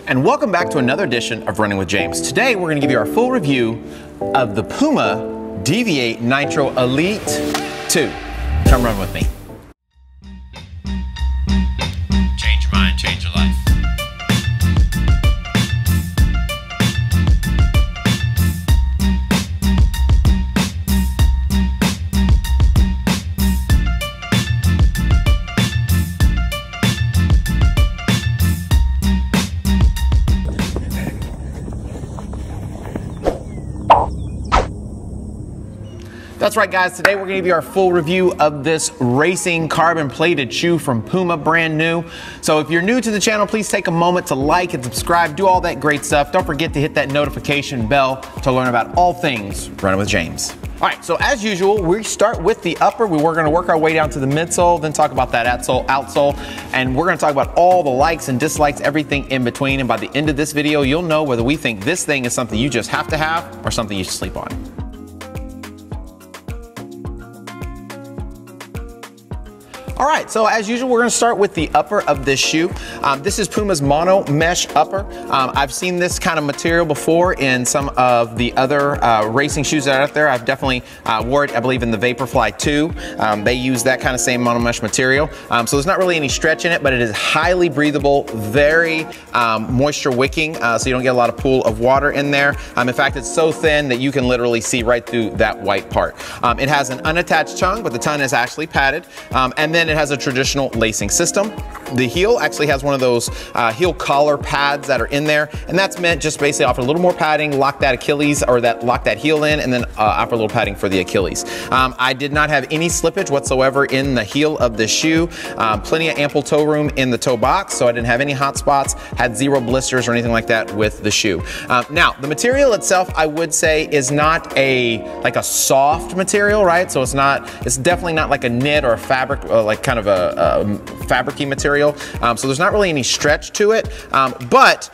and welcome back to another edition of Running with James. Today we're going to give you our full review of the PUMA Deviate Nitro Elite 2. Come run with me. Change your mind, change your life. That's right, guys. Today we're going to give you our full review of this racing carbon plated shoe from Puma, brand new. So if you're new to the channel, please take a moment to like and subscribe, do all that great stuff. Don't forget to hit that notification bell to learn about all things Running with James. All right, so as usual, we start with the upper. We're going to work our way down to the midsole, then talk about that outsole, and we're going to talk about all the likes and dislikes, everything in between. And by the end of this video, you'll know whether we think this thing is something you just have to have or something you should sleep on. All right, so as usual, we're gonna start with the upper of this shoe. This is Puma's mono mesh upper. I've seen this kind of material before in some of the other racing shoes that are out there. I've definitely wore it, I believe, in the Vaporfly 2. They use that kind of same mono mesh material. So there's not really any stretch in it, but it is highly breathable, very moisture wicking, so you don't get a lot of pool of water in there. In fact, it's so thin that you can literally see right through that white part. It has an unattached tongue, but the tongue is actually padded. And then it has a traditional lacing system. The heel actually has one of those heel collar pads that are in there, and that's meant just basically offer a little more padding, lock that Achilles or lock that heel in, and then offer a little padding for the Achilles. I did not have any slippage whatsoever in the heel of the shoe. Plenty of ample toe room in the toe box, so I didn't have any hot spots, had zero blisters or anything like that with the shoe. Now, the material itself, I would say, is not like a soft material, right? So it's definitely not like a knit or a fabric, like kind of a fabricy material. So there's not really any stretch to it, but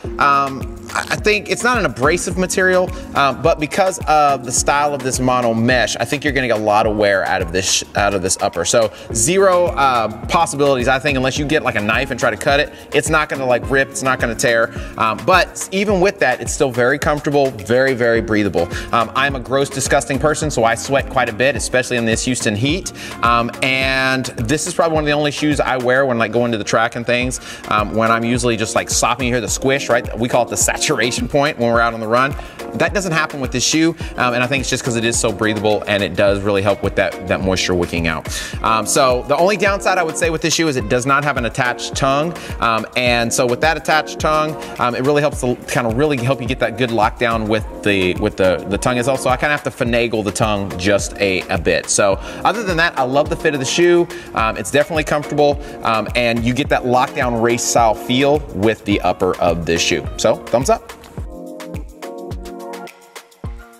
I think it's not an abrasive material, but because of the style of this mono mesh, I think you're gonna get a lot of wear out of this upper. So zero possibilities, I think, unless you get like a knife and try to cut it. It's not gonna like rip, it's not gonna tear. But even with that, it's still very comfortable, very, very breathable. I'm a gross, disgusting person, so I sweat quite a bit, especially in this Houston heat. And this is probably one of the only shoes I wear when like going to the track and things, when I'm usually just like stopping, you hear the squish, right? We call it the saturation point when we're out on the run. That doesn't happen with this shoe, and I think it's just because it is so breathable and it does really help with that moisture wicking out. So the only downside I would say with this shoe is it does not have an attached tongue, and so with that attached tongue, it really helps to kind of really help you get that good lockdown with the tongue itself. So I kind of have to finagle the tongue just a bit. So other than that, I love the fit of the shoe. It's definitely comfortable, and you get that lockdown race style feel with the upper of this shoe. So thumbs up.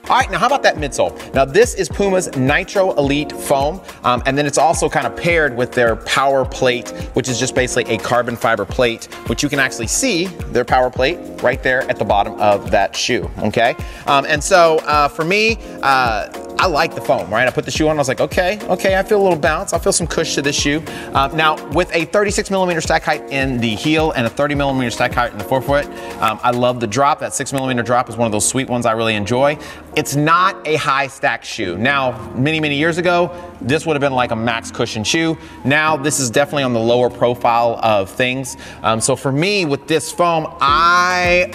All right, now how about that midsole? Now this is Puma's Nitro Elite foam, and then it's also kind of paired with their power plate, which is just basically a carbon fiber plate, which you can actually see their power plate right there at the bottom of that shoe, okay? And so for me, I like the foam, right? I put the shoe on, I was like, okay, I feel a little bounce. I feel some cush to this shoe. Now, with a 36mm stack height in the heel and a 30mm stack height in the forefoot, I love the drop. That 6mm drop is one of those sweet ones I really enjoy. It's not a high stack shoe. Now, many years ago, this would have been like a max cushion shoe. Now, this is definitely on the lower profile of things. So for me, with this foam, I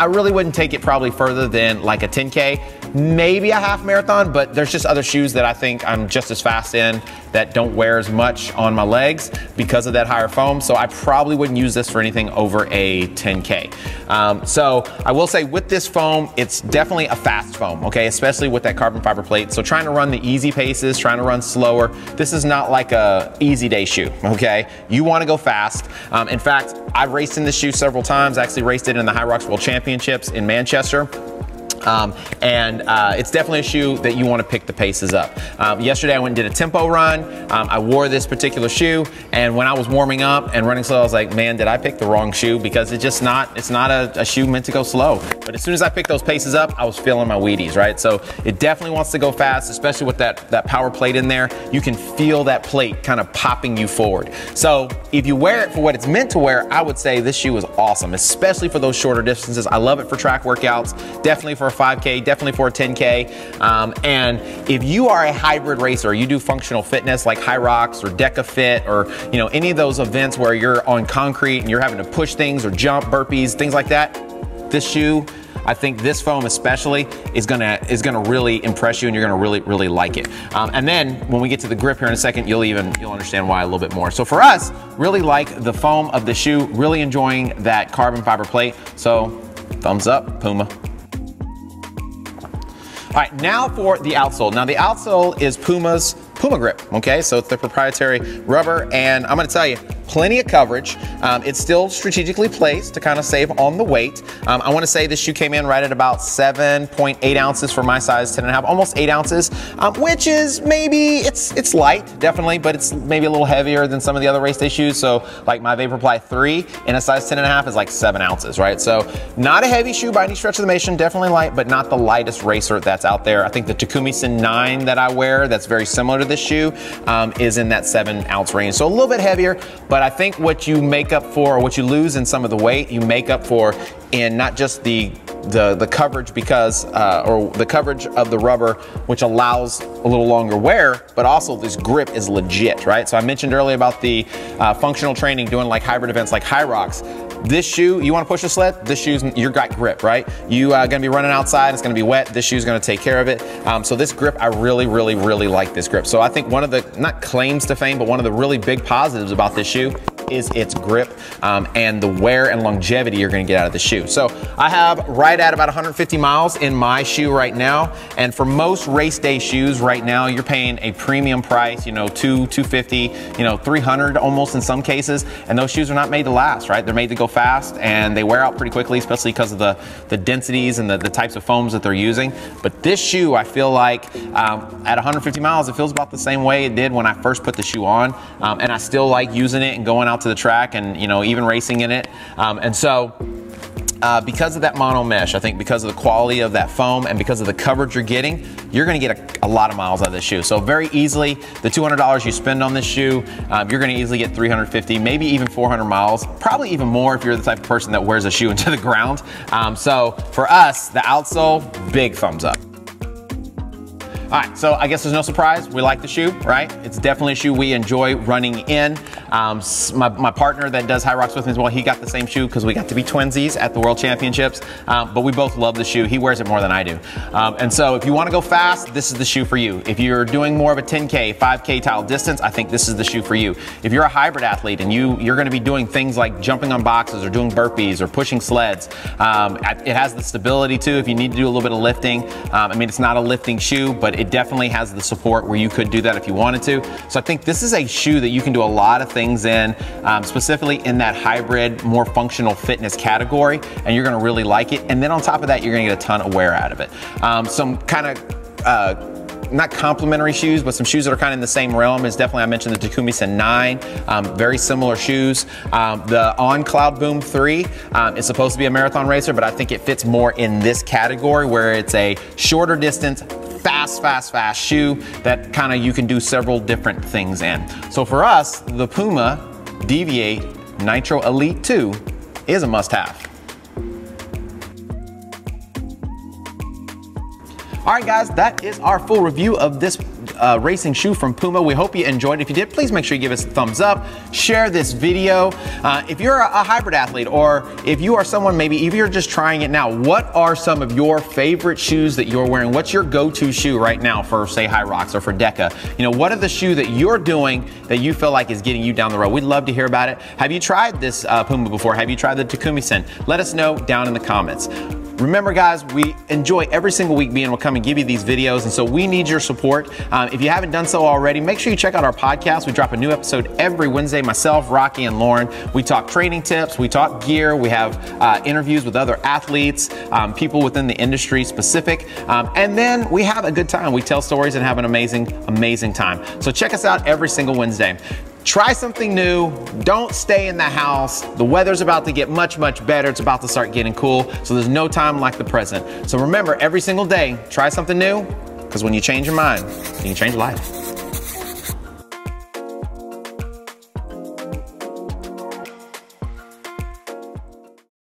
really wouldn't take it probably further than like a 10K, maybe a half marathon, but there's just other shoes that I think I'm just as fast in that don't wear as much on my legs because of that higher foam. So I probably wouldn't use this for anything over a 10K. So I will say with this foam, it's definitely a fast foam, okay? Especially with that carbon fiber plate. So trying to run the easy paces, trying to run slower, this is not like a easy day shoe, okay? You wanna go fast. In fact, I've raced in this shoe several times. I actually raced it in the High Rocks World Championships in Manchester. It's definitely a shoe that you want to pick the paces up. Yesterday I went and did a tempo run. I wore this particular shoe, and when I was warming up and running slow, I was like, man, did I pick the wrong shoe? Because it's not a shoe meant to go slow. But as soon as I picked those paces up, I was feeling my Wheaties, right? So it definitely wants to go fast, especially with that power plate in there. You can feel that plate kind of popping you forward. So if you wear it for what it's meant to wear, I would say this shoe is awesome, especially for those shorter distances. I love it for track workouts, definitely for a 5K, definitely for a 10K. And if you are a hybrid racer, you do functional fitness like High Rocks or Deca Fit, or any of those events where you're on concrete and you're having to push things or jump, burpees, things like that, this shoe, I think this foam especially is gonna really impress you, and you're gonna really like it. And then when we get to the grip here in a second, you'll understand why a little bit more. So for us, really like the foam of the shoe, really enjoying that carbon fiber plate. So thumbs up, Puma. All right, now for the outsole. Now the outsole is Puma's PUMAGRIP, okay? So it's the proprietary rubber, and I'm gonna tell you, plenty of coverage. It's still strategically placed to kind of save on the weight. I want to say this shoe came in right at about 7.8 ounces for my size, 10.5, almost 8 ounces, which is maybe, it's light, definitely, but it's maybe a little heavier than some of the other race day shoes. So like my VaporFly 3 in a size 10.5 is like 7 ounces, right? So not a heavy shoe by any stretch of the imagination, definitely light, but not the lightest racer that's out there. I think the Takumi Sen 9 that I wear, that's very similar to this shoe, is in that 7 ounce range. So a little bit heavier, but I think what you make up for, what you lose in some of the weight, you make up for in not just the coverage because, or the coverage of the rubber, which allows a little longer wear, but also this grip is legit, right? So I mentioned earlier about the functional training, doing like hybrid events like High Rocks. This shoe, you want to push a sled, this shoe's, you got grip, right? You gonna be running outside, it's gonna be wet, this shoe's gonna take care of it. So this grip, I really like this grip. So I think one of the, not claims to fame, but one of the really big positives about this shoe is its grip and the wear and longevity you're gonna get out of the shoe. So I have right at about 150 miles in my shoe right now, and for most race day shoes right now, you're paying a premium price, $250, $300 almost in some cases, and those shoes are not made to last, right? They're made to go fast, and they wear out pretty quickly, especially because of the densities and the types of foams that they're using. But this shoe, I feel like at 150 miles, it feels about the same way it did when I first put the shoe on, and I still like using it and going out to the track and even racing in it. And so because of that mono mesh, I think because of the quality of that foam and because of the coverage you're getting, you're gonna get a lot of miles out of this shoe. So very easily, the $200 you spend on this shoe, you're gonna easily get 350, maybe even 400 miles, probably even more if you're the type of person that wears a shoe into the ground. So for us, the outsole, big thumbs up. All right, so I guess there's no surprise, we like the shoe, right? It's definitely a shoe we enjoy running in. My partner that does High Rocks with me as well, he got the same shoe because we got to be twinsies at the World Championships, but we both love the shoe. He wears it more than I do. And so if you wanna go fast, this is the shoe for you. If you're doing more of a 10K, 5K tile distance, I think this is the shoe for you. If you're a hybrid athlete and you're gonna be doing things like jumping on boxes or doing burpees or pushing sleds, it has the stability too if you need to do a little bit of lifting. I mean, it's not a lifting shoe, but it definitely has the support where you could do that if you wanted to. So I think this is a shoe that you can do a lot of things in, specifically in that hybrid, more functional fitness category, and you're gonna really like it. And then on top of that, you're gonna get a ton of wear out of it. Some kind of, not complementary shoes, but some shoes that are kind of in the same realm is definitely, I mentioned the Takumi Sen 9, very similar shoes. The On Cloud Boom 3 is supposed to be a marathon racer, but I think it fits more in this category where it's a shorter distance, fast shoe that kind of you can do several different things in. So for us, the PUMA Deviate Nitro Elite 2 is a must-have. All right, guys, that is our full review of this racing shoe from Puma. We hope you enjoyed it. If you did, please make sure you give us a thumbs up, share this video. If you're a hybrid athlete, or if you are someone, maybe if you're just trying it now, what are some of your favorite shoes that you're wearing? What's your go-to shoe right now for, say, High Rocks or for Deca? What are the shoe that you're doing that you feel like is getting you down the road? We'd love to hear about it. Have you tried this Puma before? Have you tried the Takumi Sen? Let us know down in the comments. Remember guys, we enjoy every single week being able to come and give you these videos, and so we need your support. If you haven't done so already, make sure you check out our podcast. We drop a new episode every Wednesday, myself, Rocky, and Lauren. We talk training tips, we talk gear, we have interviews with other athletes, people within the industry specific, and then we have a good time. We tell stories and have an amazing time. So check us out every single Wednesday. Try something new. Don't stay in the house. The weather's about to get much better. It's about to start getting cool. So there's no time like the present. So remember, every single day, try something new, because when you change your mind, you can change life.